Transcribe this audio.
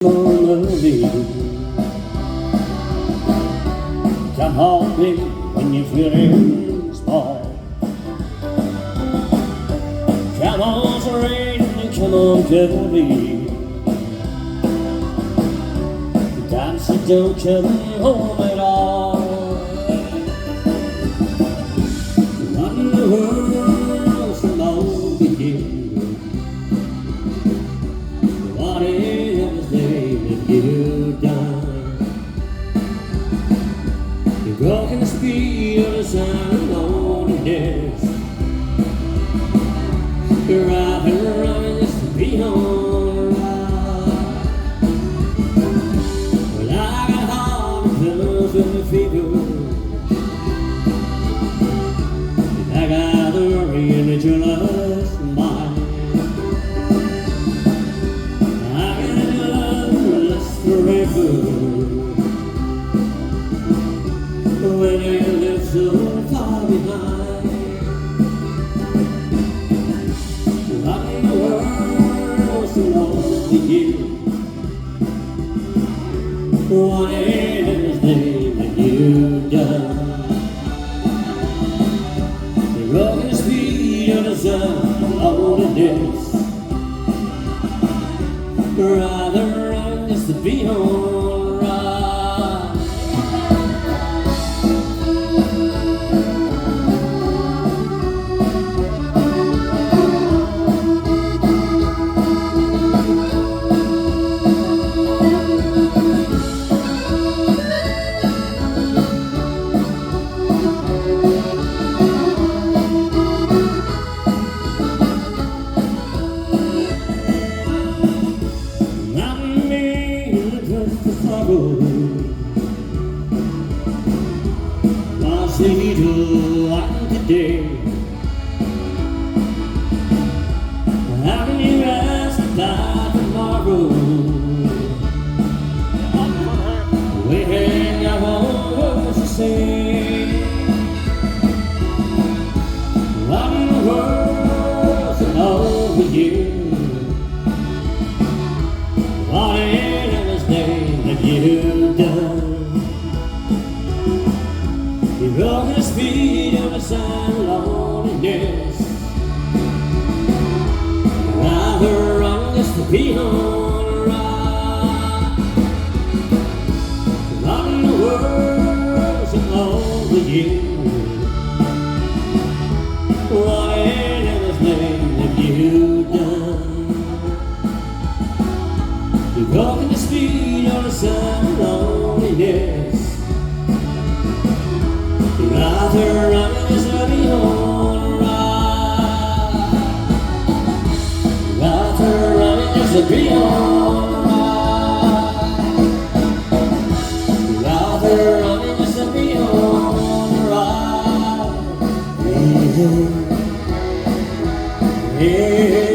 movie. Come home, baby, when you're feeling small. Come on, rain, and come on, girlie. Times you don't come home at all. What in the world's wrong with you? What is that you've done? You've broken the speed of the sun and loneliness. You're out there running just to be home. Well, I got heart and pillows with the fever. I got the worry and the jealous mind. I got your love last forever. When you live so far behind, what in the world's wrong with you? What is it that you've done? The broken speed of the sun, loneliness. Rather run just to be alright. I see the light today. How can you ask about tomorrow? We ain't got words to say. What in the world's wrong with you? What in this day that you've done? You broke the speed of the sun, loneliness. Rather run just to be alright. What in the world's wrong with you? What in everything that you've done? You broke the speed of the sun, loneliness. Rather run just to be alright. Rather run just to be alright. Rather run just to be alright. Yeah. Yeah.